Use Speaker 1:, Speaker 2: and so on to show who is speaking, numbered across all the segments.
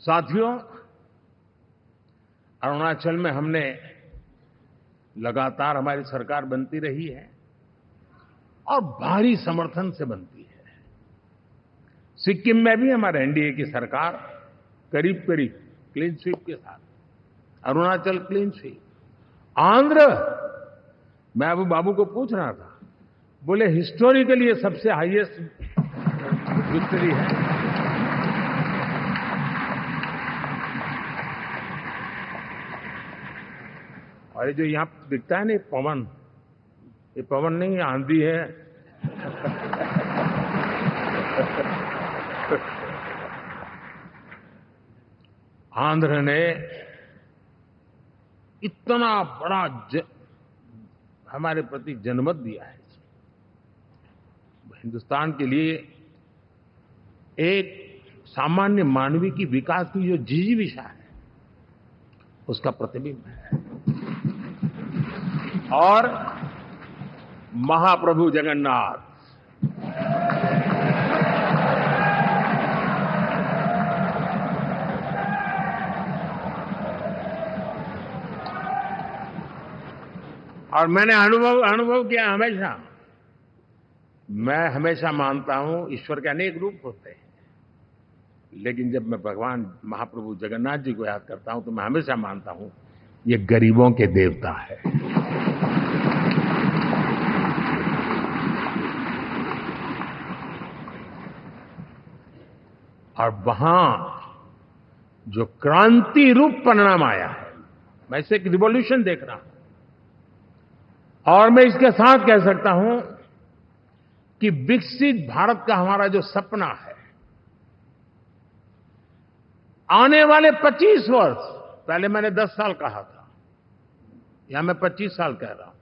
Speaker 1: साथियों, अरुणाचल में हमने लगातार हमारी सरकार बनती रही है और भारी समर्थन से बनती है। सिक्किम में भी हमारे एनडीए की सरकार करीब करीब क्लीन स्वीप के साथ, अरुणाचल क्लीन स्वीप। आंध्र, मैं अबू बाबू को पूछ रहा था, बोले हिस्टोरिकली ये सबसे हाईएस्ट विक्ट्री है। और ये जो यहां दिखता है ना पवन, ये पवन नहीं, आंधी है। आंध्र ने इतना बड़ा हमारे प्रति जनमत दिया है। हिंदुस्तान के लिए एक सामान्य मानवीय की विकास की जो जिजीविषा है, उसका प्रतिबिंब है। और महाप्रभु जगन्नाथ, और मैंने अनुभव किया हमेशा। मैं हमेशा मानता हूं ईश्वर के अनेक रूप होते हैं, लेकिन जब मैं भगवान महाप्रभु जगन्नाथ जी को याद करता हूं तो मैं हमेशा मानता हूं ये गरीबों के देवता है। और वहां जो क्रांति रूप परिणाम आया है, मैं इसे एक रिवॉल्यूशन देख रहा हूं। और मैं इसके साथ कह सकता हूं कि विकसित भारत का हमारा जो सपना है, आने वाले 25 वर्ष, पहले मैंने 10 साल कहा था, यहां मैं 25 साल कह रहा हूं।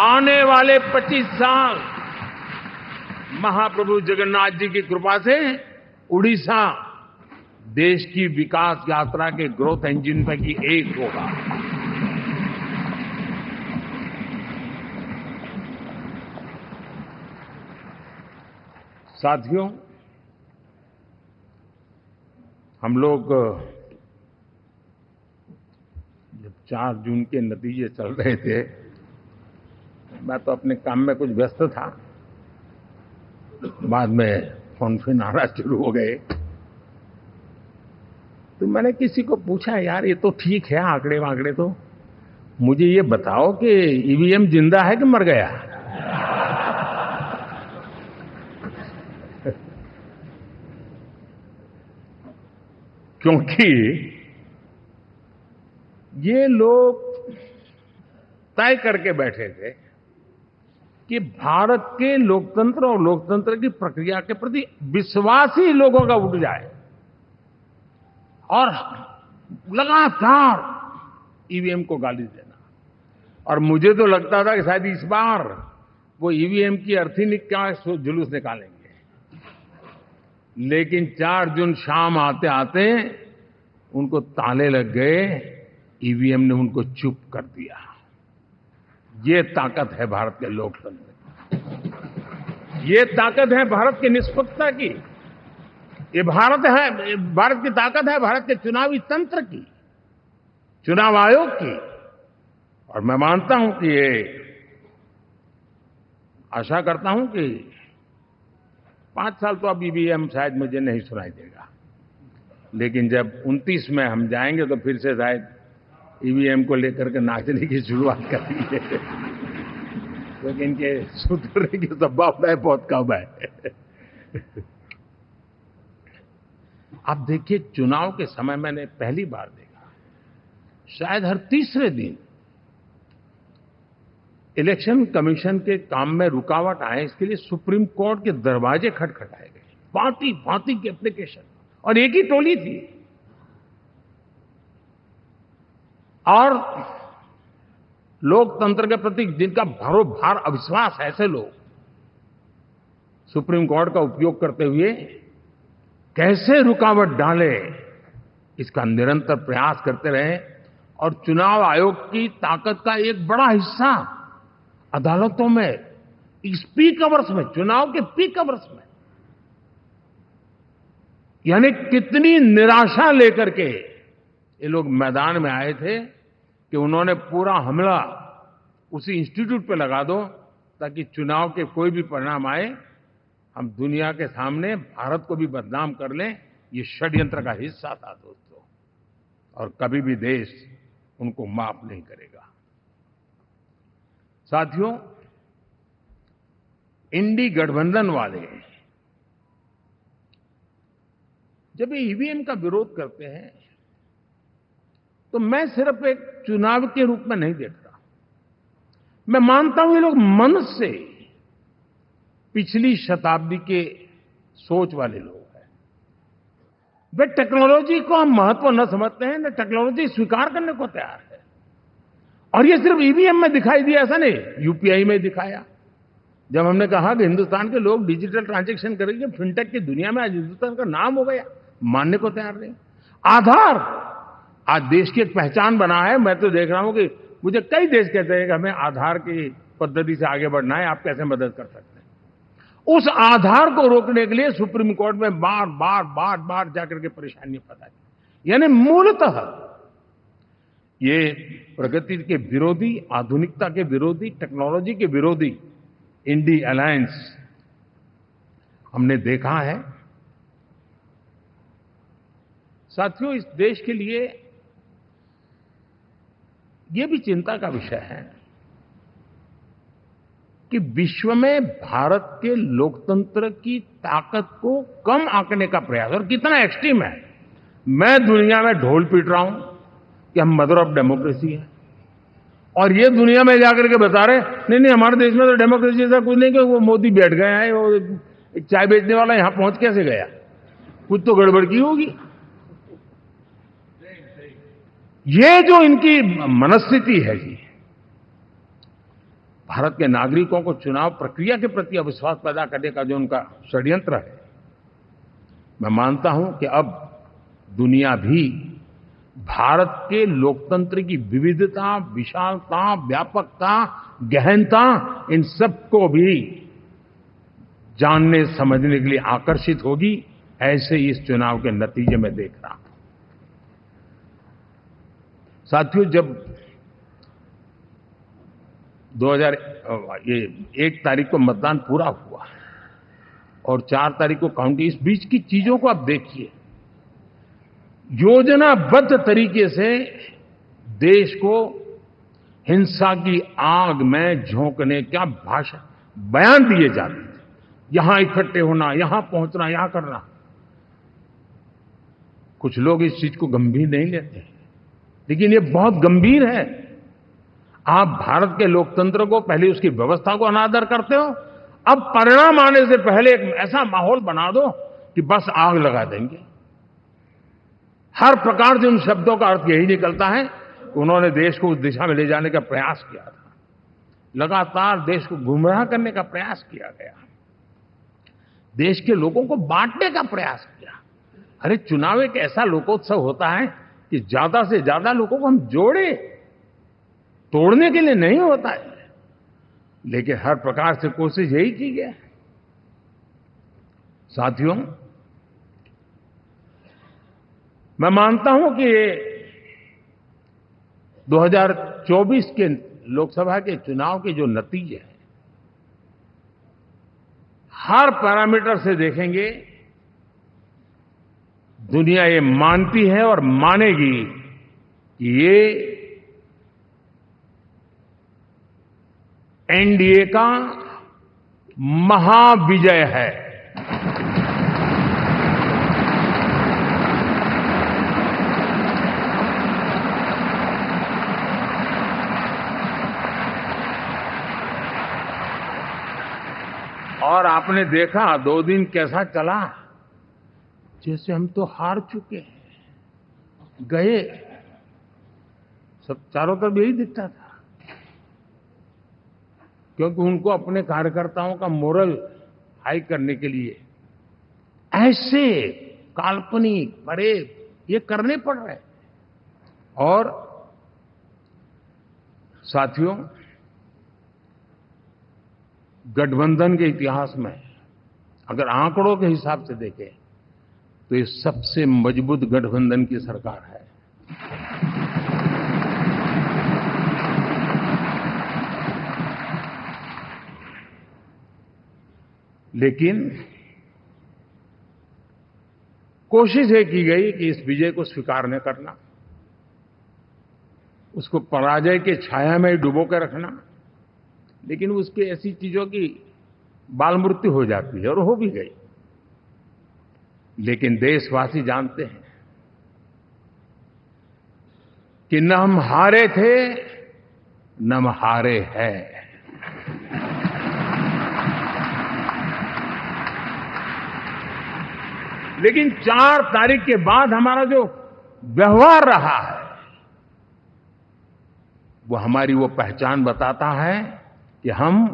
Speaker 1: आने वाले 25 साल महाप्रभु जगन्नाथ जी की कृपा से उड़ीसा देश की विकास यात्रा के ग्रोथ इंजन पैकी एक होगा। साथियों, हम लोग जब 4 जून के नतीजे चल रहे थे, मैं तो अपने काम में कुछ व्यस्त था। बाद में फोन आना शुरू हो गए, तो मैंने किसी को पूछा, यार ये तो ठीक है आंकड़े वांकड़े, तो मुझे ये बताओ कि ईवीएम जिंदा है कि मर गया? क्योंकि ये लोग तय करके बैठे थे कि भारत के लोकतंत्र और लोकतंत्र की प्रक्रिया के प्रति विश्वास ही लोगों का उठ जाए, और लगातार ईवीएम को गाली देना। और मुझे तो लगता था कि शायद इस बार वो ईवीएम की अर्थी क्या जुलूस निकालेंगे, लेकिन 4 जून शाम आते आते उनको ताले लग गए, ईवीएम ने उनको चुप कर दिया। ये ताकत है भारत के लोकतंत्र की, ये ताकत है भारत की निष्पक्षता की, ये भारत की ताकत है भारत के चुनावी तंत्र की, चुनाव आयोग की। और मैं मानता हूं कि ये आशा करता हूं कि 5 साल तो अब ईवीएम शायद मुझे नहीं सुनाई देगा, लेकिन जब 29 में हम जाएंगे तो फिर से शायद ईवीएम को लेकर के नाचने की शुरुआत करेंगे, क्योंकि इनके सुधरने की संभावना बहुत कम है। आप देखिए, चुनाव के समय मैंने पहली बार देखा, शायद हर तीसरे दिन इलेक्शन कमीशन के काम में रुकावट आए, इसके लिए सुप्रीम कोर्ट के दरवाजे खटखटाए गए, भांति भांति की एप्लीकेशन, और एक ही टोली थी। और लोकतंत्र के प्रति जिनका भरोभार अविश्वास है, ऐसे लोग सुप्रीम कोर्ट का उपयोग करते हुए कैसे रुकावट डाले, इसका निरंतर प्रयास करते रहे। और चुनाव आयोग की ताकत का एक बड़ा हिस्सा अदालतों में, इस पीक आवर्स में, चुनाव के पीक आवर्स में यानी कितनी निराशा लेकर के ये लोग मैदान में आए थे कि उन्होंने पूरा हमला उसी इंस्टीट्यूट पे लगा दो ताकि चुनाव के कोई भी परिणाम आए हम दुनिया के सामने भारत को भी बदनाम कर लें। ये षड्यंत्र का हिस्सा था दोस्तों, और कभी भी देश उनको माफ नहीं करेगा। साथियों, इंडी गठबंधन वाले जब ये ईवीएम का विरोध करते हैं तो मैं सिर्फ एक चुनाव के रूप में नहीं देख रहा। मैं मानता हूं ये लोग मन से पिछली शताब्दी के सोच वाले लोग हैं। वे टेक्नोलॉजी को हम महत्व न समझते हैं, न टेक्नोलॉजी स्वीकार करने को तैयार है। और ये सिर्फ ईवीएम में दिखाई दिया ऐसा नहीं, यूपीआई में दिखाया। जब हमने कहा कि हिंदुस्तान के लोग डिजिटल ट्रांजैक्शन करेंगे, फिनटेक की दुनिया में आज हिंदुस्तान का नाम हो गया, मानने को तैयार नहीं। आधार आज देश की एक पहचान बना है। मैं तो देख रहा हूं कि मुझे कई देश कहते हैं कि हमें आधार की पद्धति से आगे बढ़ना है, आप कैसे मदद कर सकते हैं। उस आधार को रोकने के लिए सुप्रीम कोर्ट में बार बार जाकर के परेशानियां बताई। यानी मूलतः ये प्रगति के विरोधी, आधुनिकता के विरोधी, टेक्नोलॉजी के विरोधी इंडी अलायंस हमने देखा है। साथियों, इस देश के लिए ये भी चिंता का विषय है कि विश्व में भारत के लोकतंत्र की ताकत को कम आंकने का प्रयास, और कितना एक्सट्रीम है। मैं दुनिया में ढोल पीट रहा हूं कि हम मदर ऑफ डेमोक्रेसी है, और ये दुनिया में जाकर के बता रहे नहीं हमारे देश में तो डेमोक्रेसी ऐसा कुछ नहीं कि वो मोदी बैठ गया है, वो एक चाय बेचने वाला यहां पहुंच कैसे गया, कुछ तो गड़बड़ की होगी। ये जो इनकी मनस्थिति है जी, भारत के नागरिकों को चुनाव प्रक्रिया के प्रति अविश्वास पैदा करने का जो उनका षड्यंत्र है, मैं मानता हूं कि अब दुनिया भी भारत के लोकतंत्र की विविधता, विशालता, व्यापकता, गहनता, इन सबको भी जानने समझने के लिए आकर्षित होगी। ऐसे ही इस चुनाव के नतीजे में देख रहा हूं। साथियों, जब 1 तारीख को मतदान पूरा हुआ और 4 तारीख को काउंटिंग, इस बीच की चीजों को आप देखिए। योजनाबद्ध तरीके से देश को हिंसा की आग में झोंकने का बयान दिए जाते थे। यहां इकट्ठे होना, यहां पहुंचना, यहां करना। कुछ लोग इस चीज को गंभीर नहीं लेते, लेकिन ये बहुत गंभीर है। आप भारत के लोकतंत्र को, पहले उसकी व्यवस्था को अनादर करते हो, अब परिणाम आने से पहले एक ऐसा माहौल बना दो कि बस आग लगा देंगे। हर प्रकार से उन शब्दों का अर्थ यही निकलता है कि उन्होंने देश को उस दिशा में ले जाने का प्रयास किया था। लगातार देश को गुमराह करने का प्रयास किया गया, देश के लोगों को बांटने का प्रयास किया। अरे, चुनाव एक ऐसा लोकोत्सव होता है कि ज्यादा से ज्यादा लोगों को हम जोड़े, तोड़ने के लिए नहीं होता है। लेकिन हर प्रकार से कोशिश यही की है। साथियों, मैं मानता हूं कि 2024 के लोकसभा के चुनाव के जो नतीजे हैं, हर पैरामीटर से देखेंगे, दुनिया ये मानती है और मानेगी कि ये एनडीए का महाविजय है। और आपने देखा 2 दिन कैसा चला, जैसे हम तो हार चुके हैं, गए। सब चारों तरफ यही दिखता था, क्योंकि उनको अपने कार्यकर्ताओं का मोरल हाई करने के लिए ऐसे काल्पनिक परेड ये करने पड़ रहे हैं। और साथियों, गठबंधन के इतिहास में अगर आंकड़ों के हिसाब से देखें तो ये सबसे मजबूत गठबंधन की सरकार है। लेकिन कोशिश ये की गई कि इस विजय को स्वीकार न करना, उसको पराजय के छाया में डुबो कर रखना, लेकिन उसकी ऐसी चीजों की बाल मृत्यु हो जाती है और हो भी गई। लेकिन देशवासी जानते हैं कि न हम हारे थे न हम हारे हैं। लेकिन 4 तारीख के बाद हमारा जो व्यवहार रहा है वो हमारी वो पहचान बताता है कि हम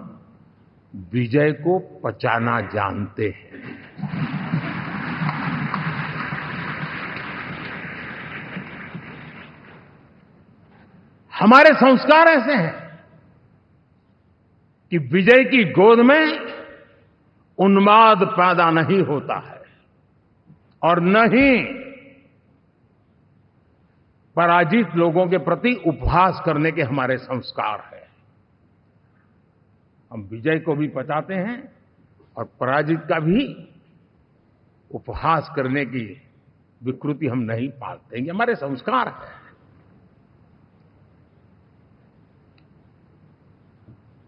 Speaker 1: विजय को पचाना जानते हैं। हमारे संस्कार ऐसे हैं कि विजय की गोद में उन्माद पैदा नहीं होता है और न ही पराजित लोगों के प्रति उपहास करने के हमारे संस्कार हैं। हम विजय को भी पचाते हैं और पराजित का भी उपहास करने की विकृति हम नहीं पालते। ये हमारे संस्कार हैं।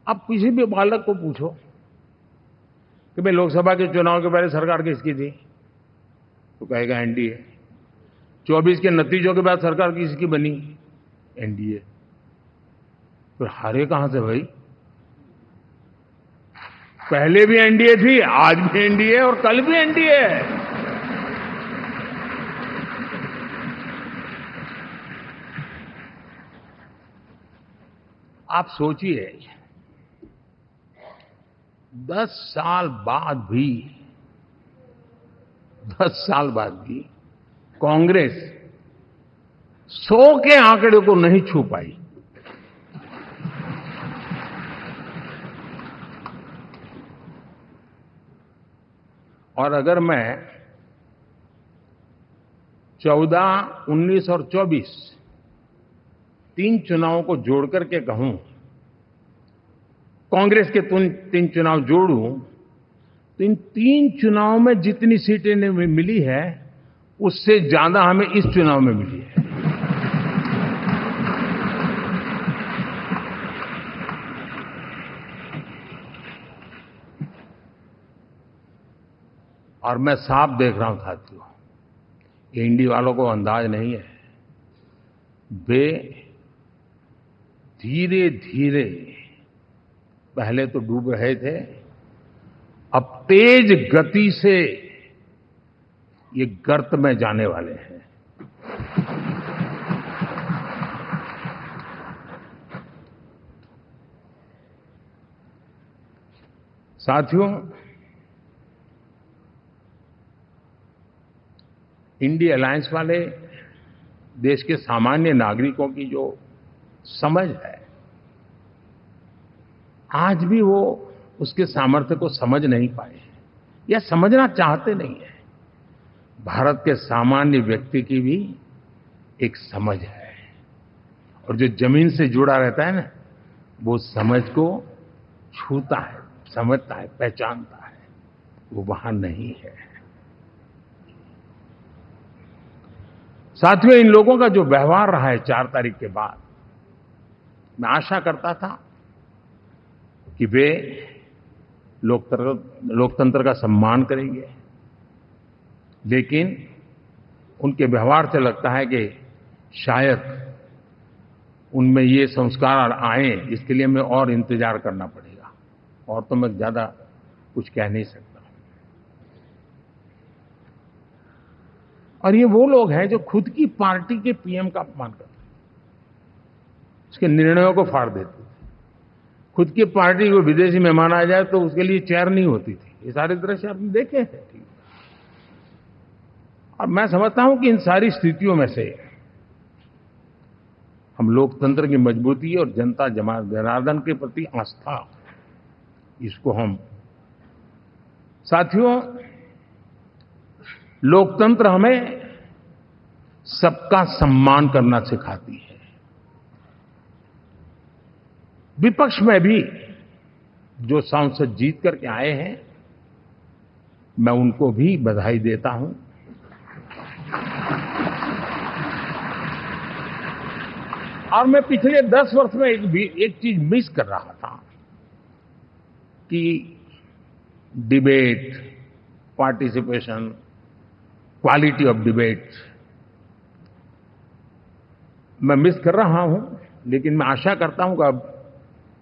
Speaker 1: अब किसी भी बालक को पूछो कि भाई लोकसभा के चुनाव के पहले सरकार किसकी थी, तो कहेगा एनडीए। 24 के नतीजों के बाद सरकार किसकी बनी, एनडीए। फिर हारे कहां से भाई? पहले भी एनडीए थी, आज भी एनडीए और कल भी एनडीए है। आप सोचिए 10 साल बाद भी कांग्रेस 100 के आंकड़े को नहीं छू पाई। और अगर मैं 14, 19 और 24 3 चुनावों को जोड़ करके कहूं, कांग्रेस के 3 चुनाव जोड़ूं, तो इन 3 चुनावों में जितनी सीटें मिली है उससे ज्यादा हमें इस चुनाव में मिली है। और मैं साफ देख रहा हूं साथियों, एनडीए वालों को अंदाज नहीं है। वे धीरे धीरे पहले तो डूब रहे थे, अब तेज गति से ये गर्त में जाने वाले हैं। साथियों, इंडिया अलायंस वाले देश के सामान्य नागरिकों की जो समझ है, आज भी वो उसके सामर्थ्य को समझ नहीं पाए या समझना चाहते नहीं है। भारत के सामान्य व्यक्ति की भी एक समझ है, और जो जमीन से जुड़ा रहता है ना, वो समझ को छूता है, समझता है, पहचानता है। वो वहां नहीं है। साथियों, इन लोगों का जो व्यवहार रहा है 4 तारीख के बाद, मैं आशा करता था कि वे लोकतंत्र का सम्मान करेंगे, लेकिन उनके व्यवहार से लगता है कि शायद उनमें ये संस्कार आए, इसके लिए हमें और इंतजार करना पड़ेगा। और तो मैं ज्यादा कुछ कह नहीं सकता। और ये वो लोग हैं जो खुद की पार्टी के पीएम का अपमान करते हैं, उसके निर्णयों को फाड़ देते थे। खुद की पार्टी को विदेशी मेहमान आ जाए तो उसके लिए चेयर नहीं होती थी। ये सारे दृश्य आपने देखे हैं। और मैं समझता हूं कि इन सारी स्थितियों में से हम लोकतंत्र की मजबूती और जनता जनार्दन के प्रति आस्था, इसको हम साथियों लोकतंत्र हमें सबका सम्मान करना सिखाती है। विपक्ष में भी जो सांसद जीत करके आए हैं, मैं उनको भी बधाई देता हूं। और मैं पिछले 10 वर्ष में एक चीज मिस कर रहा था कि debate, participation, quality of debate मैं मिस कर रहा हूं। लेकिन मैं आशा करता हूं कि अब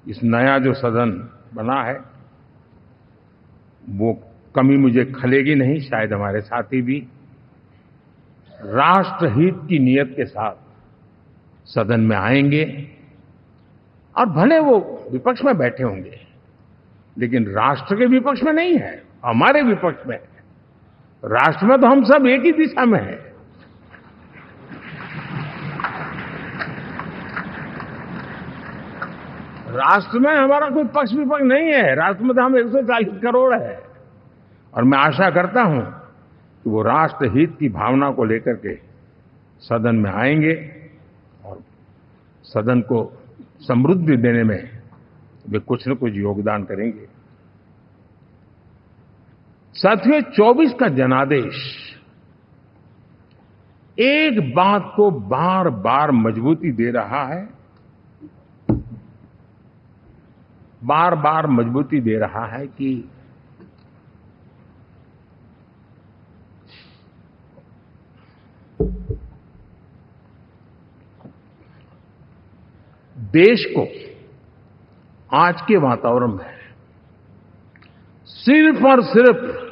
Speaker 1: इस नया जो सदन बना है वो कमी मुझे खलेगी नहीं। शायद हमारे साथी भी राष्ट्रहित की नीयत के साथ सदन में आएंगे और भले वो विपक्ष में बैठे होंगे, लेकिन राष्ट्र के विपक्ष में नहीं है, हमारे विपक्ष में है। राष्ट्र में तो हम सब एक ही दिशा में हैं। राष्ट्र में हमारा कोई पक्ष विपक्ष नहीं है। राष्ट्र में तो हम 140 करोड़ है। और मैं आशा करता हूं कि वो राष्ट्रहित की भावना को लेकर के सदन में आएंगे और सदन को समृद्धि देने में वे कुछ न कुछ योगदान करेंगे। साथियों, 24 का जनादेश एक बात को बार बार मजबूती दे रहा है, बार बार मजबूती दे रहा है कि देश को आज के वातावरण में सिर्फ और सिर्फ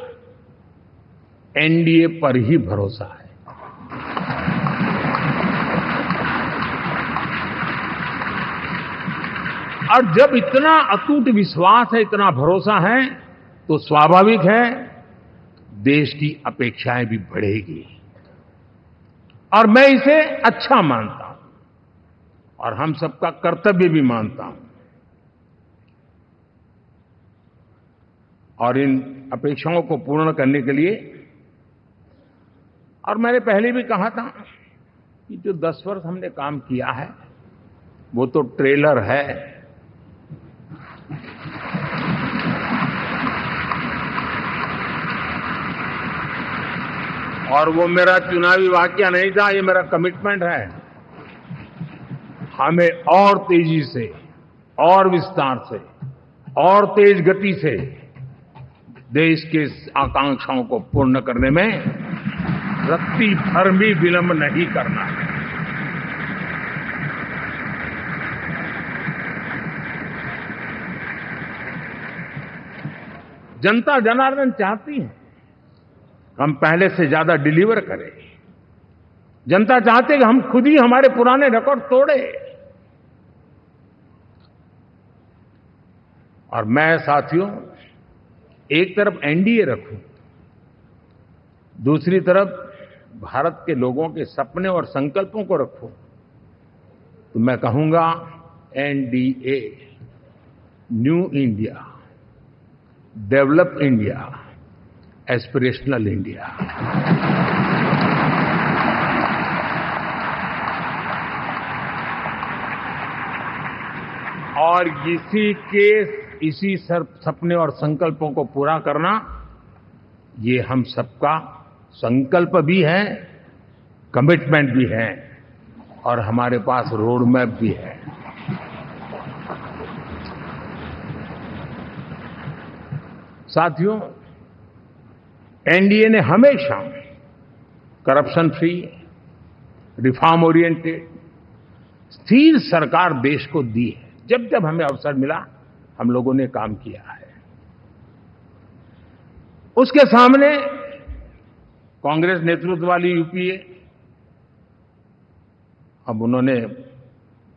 Speaker 1: एनडीए पर ही भरोसा है। और जब इतना अटूट विश्वास है, इतना भरोसा है, तो स्वाभाविक है देश की अपेक्षाएं भी बढ़ेगी। और मैं इसे अच्छा मानता हूं और हम सबका कर्तव्य भी मानता हूं। और इन अपेक्षाओं को पूर्ण करने के लिए, और मैंने पहले भी कहा था कि जो 10 वर्ष हमने काम किया है वो तो ट्रेलर है। और वो मेरा चुनावी वाकया नहीं था, ये मेरा कमिटमेंट है। हमें और तेजी से, और विस्तार से, और तेज गति से देश के आकांक्षाओं को पूर्ण करने में रत्ती भर भी विलंब नहीं करना है। जनता जनार्दन चाहती है हम पहले से ज्यादा डिलीवर करें। जनता चाहती है कि हम खुद ही हमारे पुराने रिकॉर्ड तोड़े। और मैं साथियों एक तरफ एनडीए रखूं, दूसरी तरफ भारत के लोगों के सपने और संकल्पों को रखूं, तो मैं कहूंगा NDA, new India, develop India, aspirational India. और इसी सपने और संकल्पों को पूरा करना, ये हम सबका संकल्प भी है, कमिटमेंट भी है, और हमारे पास रोड मैप भी है। साथियों, एनडीए ने हमेशा करप्शन फ्री, रिफॉर्म ओरिएंटेड, स्थिर सरकार देश को दी है। जब जब हमें अवसर मिला हम लोगों ने काम किया है। उसके सामने कांग्रेस नेतृत्व वाली यूपीए, अब उन्होंने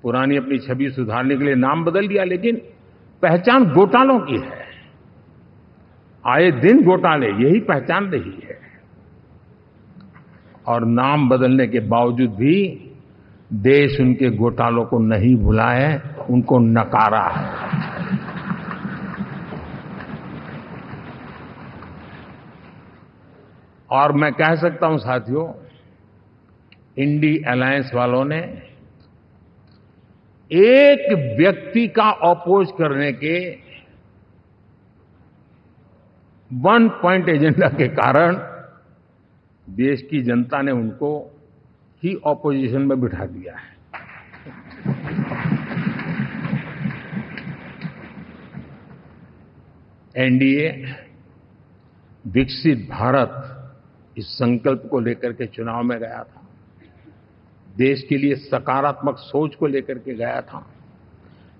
Speaker 1: पुरानी अपनी छवि सुधारने के लिए नाम बदल दिया, लेकिन पहचान घोटालों की है। आए दिन घोटाले, यही पहचान रही है। और नाम बदलने के बावजूद भी देश उनके घोटालों को नहीं भुला है, उनको नकारा है। और मैं कह सकता हूं साथियों, इंडी अलायंस वालों ने एक व्यक्ति का अपोज करने के वन पॉइंट एजेंडा के कारण देश की जनता ने उनको ही ऑपोजिशन में बिठा दिया है। एनडीए विकसित भारत इस संकल्प को लेकर के चुनाव में गया था, देश के लिए सकारात्मक सोच को लेकर के गया था,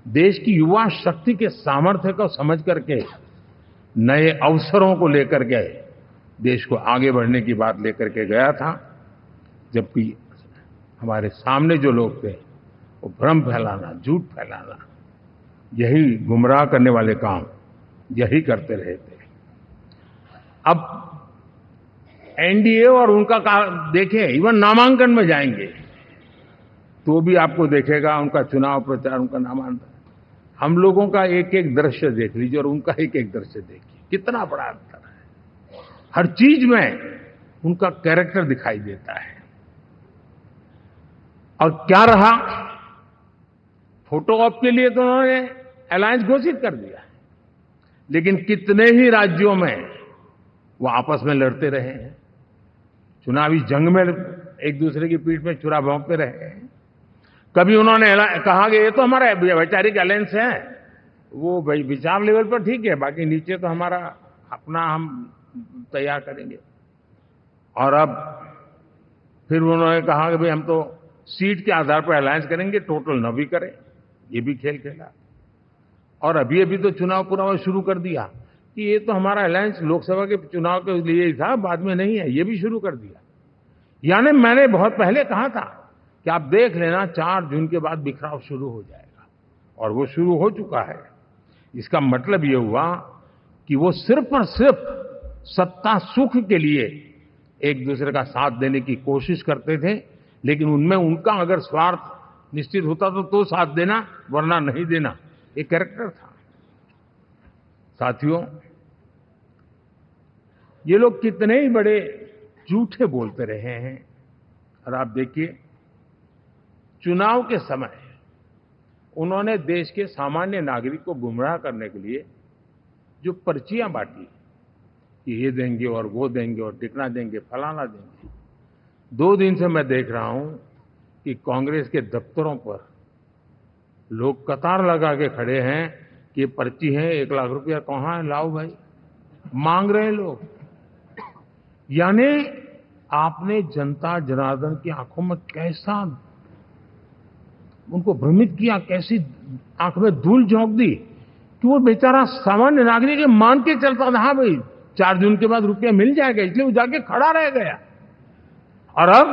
Speaker 1: देश की युवा शक्ति के सामर्थ्य को समझ करके नए अवसरों को लेकर के देश को आगे बढ़ने की बात लेकर के गया था। जबकि हमारे सामने जो लोग थे वो भ्रम फैलाना, झूठ फैलाना, यही गुमराह करने वाले काम यही करते रहे थे। अब एनडीए और उनका देखें, इवन नामांकन में जाएंगे तो भी आपको देखेगा उनका चुनाव प्रचार, उनका नामांकन, हम लोगों का एक एक दृश्य देख लीजिए और उनका एक एक दृश्य देखिए, कितना बड़ा अंतर है। हर चीज में उनका कैरेक्टर दिखाई देता है। और क्या रहा, फोटो ऑप के लिए तो उन्होंने अलायंस घोषित कर दिया, लेकिन कितने ही राज्यों में वो आपस में लड़ते रहे हैं, चुनावी जंग में एक दूसरे की पीठ में छुरा भोंकते रहे हैं। कभी उन्होंने कहा कि ये तो हमारा वैचारिक अलायंस है, वो विचार लेवल पर ठीक है, बाकी नीचे तो हमारा अपना हम तैयार करेंगे। और अब फिर उन्होंने कहा कि भाई हम तो सीट के आधार पर अलायंस करेंगे, टोटल न भी करें, ये भी खेल खेला। और अभी अभी तो चुनाव पूरा शुरू कर दिया कि ये तो हमारा अलायंस लोकसभा के चुनाव के लिए ही था, बाद में नहीं है, ये भी शुरू कर दिया। यानी मैंने बहुत पहले कहा था कि आप देख लेना 4 जून के बाद बिखराव शुरू हो जाएगा, और वो शुरू हो चुका है। इसका मतलब ये हुआ कि वो सिर्फ और सिर्फ सत्ता सुख के लिए एक दूसरे का साथ देने की कोशिश करते थे, लेकिन उनमें उनका अगर स्वार्थ निश्चित होता तो साथ देना, वरना नहीं देना, ये कैरेक्टर था। साथियों, ये लोग कितने ही बड़े झूठे बोलते रहे हैं। और आप देखिए, चुनाव के समय उन्होंने देश के सामान्य नागरिक को गुमराह करने के लिए जो पर्चियां बांटी कि ये देंगे और वो देंगे और टिकना देंगे, फलाना देंगे, 2 दिन से मैं देख रहा हूं कि कांग्रेस के दफ्तरों पर लोग कतार लगा के खड़े हैं कि पर्ची है, 1 लाख रुपया कहां है, लाओ भाई, मांग रहे हैं लोग। यानी आपने जनता जनार्दन की आंखों में कैसा उनको भ्रमित किया, कैसी आंख में धूल झोंक दी कि वो बेचारा सामान्य नागरिक मान के चलता था, हाँ भाई 4 जून के बाद रुपया मिल जाएगा, इसलिए वो जाके खड़ा रह गया। और अब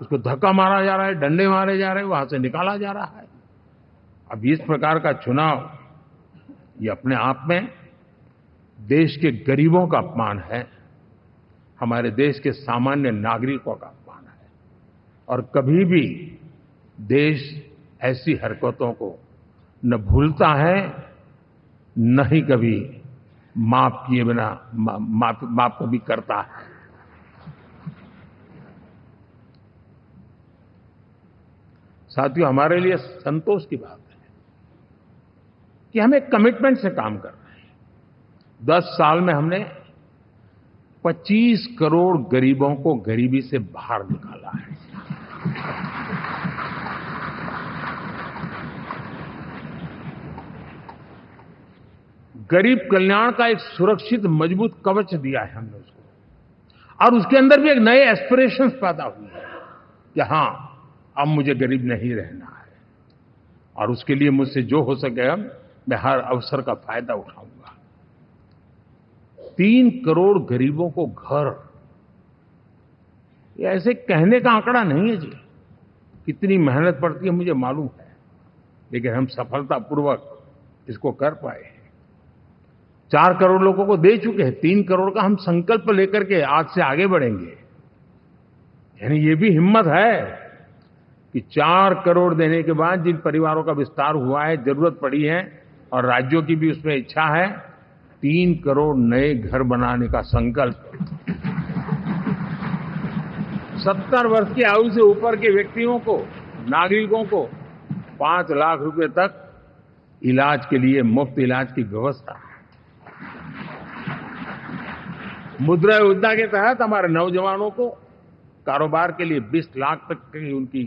Speaker 1: उसको धक्का मारा जा रहा है, डंडे मारे जा रहे हैं, वहां से निकाला जा रहा है। अब इस प्रकार का चुनाव ये अपने आप में देश के गरीबों का अपमान है, हमारे देश के सामान्य नागरिकों का अपमान है। और कभी भी देश ऐसी हरकतों को न भूलता है, न ही कभी माफ किए बिना माफ कभी करता है। साथियों, हमारे लिए संतोष की बात है कि हम एक कमिटमेंट से काम कर रहे हैं। 10 साल में हमने 25 करोड़ गरीबों को गरीबी से बाहर निकाला है। गरीब कल्याण का एक सुरक्षित मजबूत कवच दिया है हमने उसको, और उसके अंदर भी एक नए एस्पिरेशंस पैदा हुए हैं कि हां, अब मुझे गरीब नहीं रहना है, और उसके लिए मुझसे जो हो सके मैं हर अवसर का फायदा उठाऊंगा। 3 करोड़ गरीबों को घर, ये ऐसे कहने का आंकड़ा नहीं है जी, कितनी मेहनत पड़ती है मुझे मालूम है, लेकिन हम सफलतापूर्वक इसको कर पाए हैं। 4 करोड़ लोगों को दे चुके हैं, 3 करोड़ का हम संकल्प लेकर के आज से आगे बढ़ेंगे। यानी ये भी हिम्मत है कि 4 करोड़ देने के बाद जिन परिवारों का विस्तार हुआ है, जरूरत पड़ी है, और राज्यों की भी उसमें इच्छा है, 3 करोड़ नए घर बनाने का संकल्प 70 वर्ष की आयु से ऊपर के व्यक्तियों को, नागरिकों को 5 लाख रुपए तक इलाज के लिए मुफ्त इलाज की व्यवस्था। मुद्रा योजना के तहत हमारे नौजवानों को कारोबार के लिए 20 लाख तक की उनकी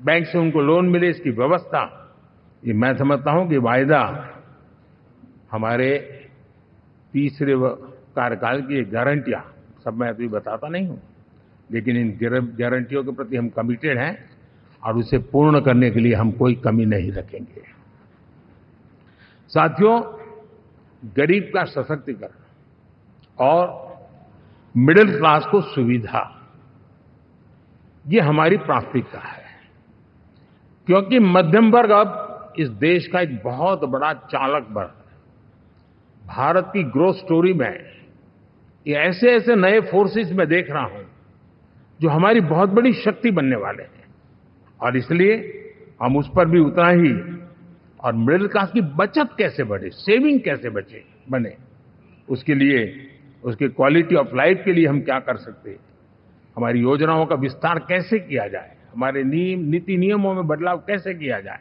Speaker 1: बैंक से उनको लोन मिले, इसकी व्यवस्था। ये मैं समझता हूं कि वायदा हमारे तीसरे कार्यकाल की गारंटियां, सब मैं अभी बताता नहीं हूं, लेकिन इन गारंटियों के प्रति हम कमिटेड हैं और उसे पूर्ण करने के लिए हम कोई कमी नहीं रखेंगे। साथियों, गरीब का सशक्तिकरण और मिडिल क्लास को सुविधा, ये हमारी प्राथमिकता है, क्योंकि मध्यम वर्ग अब इस देश का एक बहुत बड़ा चालक वर्ग है। भारत की ग्रोथ स्टोरी में ये ऐसे ऐसे नए फोर्सेस मैं देख रहा हूं जो हमारी बहुत बड़ी शक्ति बनने वाले हैं, और इसलिए हम उस पर भी उतना ही, और मिडिल क्लास की बचत कैसे बढ़े, सेविंग कैसे बने, उसके लिए, उसके क्वालिटी ऑफ लाइफ के लिए हम क्या कर सकते हैं, हमारी योजनाओं का विस्तार कैसे किया जाए, हमारे नीति नियमों में बदलाव कैसे किया जाए,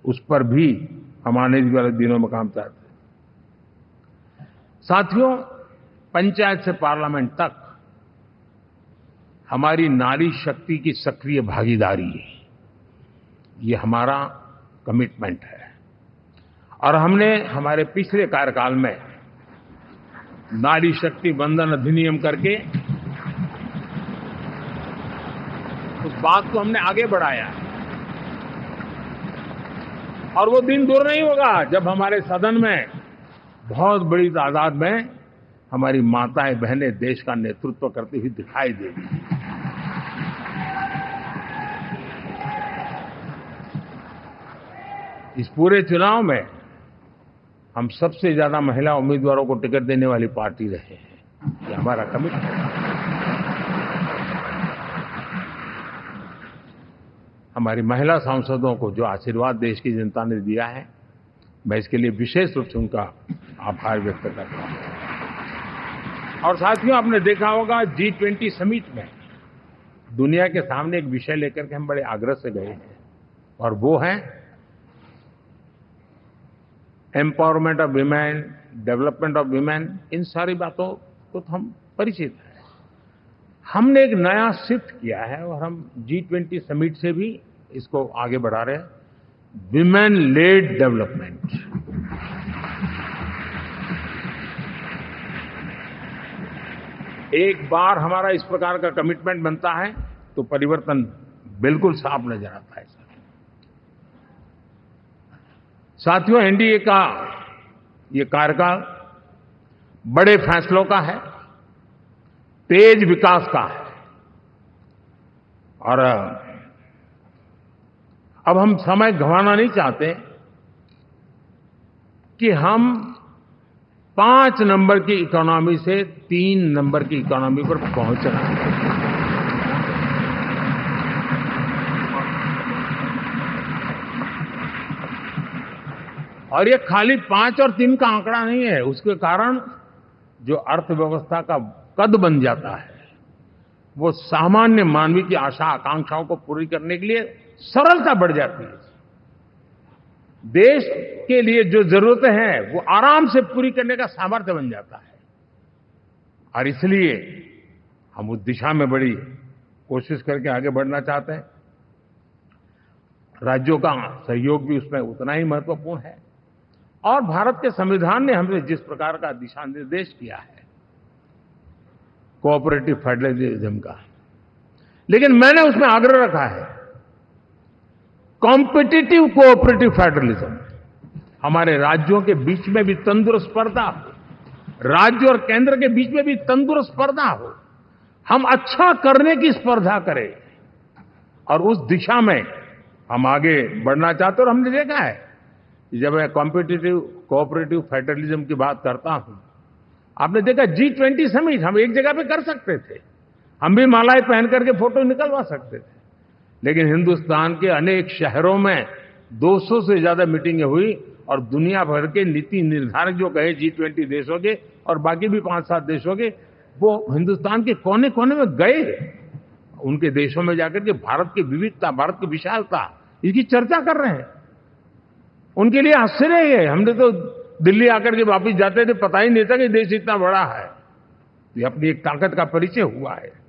Speaker 1: उस पर भी हम आने वाले दिनों में काम करते हैं। साथियों, पंचायत से पार्लियामेंट तक हमारी नारी शक्ति की सक्रिय भागीदारी, ये हमारा कमिटमेंट है, और हमने हमारे पिछले कार्यकाल में नारी शक्ति वंदन अधिनियम करके उस बात को हमने आगे बढ़ाया, और वो दिन दूर नहीं होगा जब हमारे सदन में बहुत बड़ी तादाद में हमारी माताएं बहनें देश का नेतृत्व करती हुई दिखाई देगी। इस पूरे चुनाव में हम सबसे ज्यादा महिला उम्मीदवारों को टिकट देने वाली पार्टी रहे हैं, ये हमारा कमिटमेंट है। हमारी महिला सांसदों को जो आशीर्वाद देश की जनता ने दिया है, मैं इसके लिए विशेष रूप से उनका आभार व्यक्त करता हूं। और साथियों, आपने देखा होगा G20 समिट में दुनिया के सामने एक विषय लेकर के हम बड़े आग्रह से गए हैं, और वो है empowerment of women, development of women. इन सारी बातों को तो हम परिचित हैं। हमने एक नया शिफ्ट किया है और हम G20 समिट से भी इसको आगे बढ़ा रहे हैं, विमेन लेड डेवलपमेंट। एक बार हमारा इस प्रकार का कमिटमेंट बनता है तो परिवर्तन बिल्कुल साफ नजर आता है। साथियों, एनडीए का ये कार्यकाल बड़े फैसलों का है, तेज विकास का है, और अब हम समय गंवाना नहीं चाहते कि हम 5 नंबर की इकोनॉमी से 3 नंबर की इकोनॉमी पर पहुंचना है। और ये खाली 5 और 3 का आंकड़ा नहीं है, उसके कारण जो अर्थव्यवस्था का कद बन जाता है, वो सामान्य मानवी की आशा आकांक्षाओं को पूरी करने के लिए सरलता बढ़ जाती है। देश के लिए जो जरूरतें हैं वो आराम से पूरी करने का सामर्थ्य बन जाता है, और इसलिए हम उस दिशा में बड़ी कोशिश करके आगे बढ़ना चाहते हैं। राज्यों का सहयोग भी उसमें उतना ही महत्वपूर्ण है, और भारत के संविधान ने हमें जिस प्रकार का दिशा निर्देश किया है कोऑपरेटिव फेडरलिज्म का, लेकिन मैंने उसमें आग्रह रखा है कॉम्पिटिटिव कोऑपरेटिव फेडरलिज्म। हमारे राज्यों के बीच में भी तंदुरुस्त स्पर्धा हो, राज्य और केंद्र के बीच में भी तंदुरुस्त स्पर्धा हो, हम अच्छा करने की स्पर्धा करें, और उस दिशा में हम आगे बढ़ना चाहते हैं। और हमने देखा है कि जब मैं कॉम्पिटिटिव कोऑपरेटिव फेडरलिज्म की बात करता हूं, आपने देखा G20 समिट हम एक जगह पे कर सकते थे, हम भी मालाएं पहन करके फोटो निकलवा सकते थे, लेकिन हिंदुस्तान के अनेक शहरों में 200 से ज्यादा मीटिंगें हुई, और दुनिया भर के नीति निर्धारक जो कहे G20 देशों के और बाकी भी 5-7 देशों के, वो हिंदुस्तान के कोने कोने में गए, उनके देशों में जाकर के भारत की विविधता, भारत की विशालता, इसकी चर्चा कर रहे हैं। उनके लिए आश्चर्य है। हमने तो दिल्ली आकर के वापस जाते थे, पता ही नहीं था कि देश इतना बड़ा है। ये अपनी एक ताकत का परिचय हुआ है।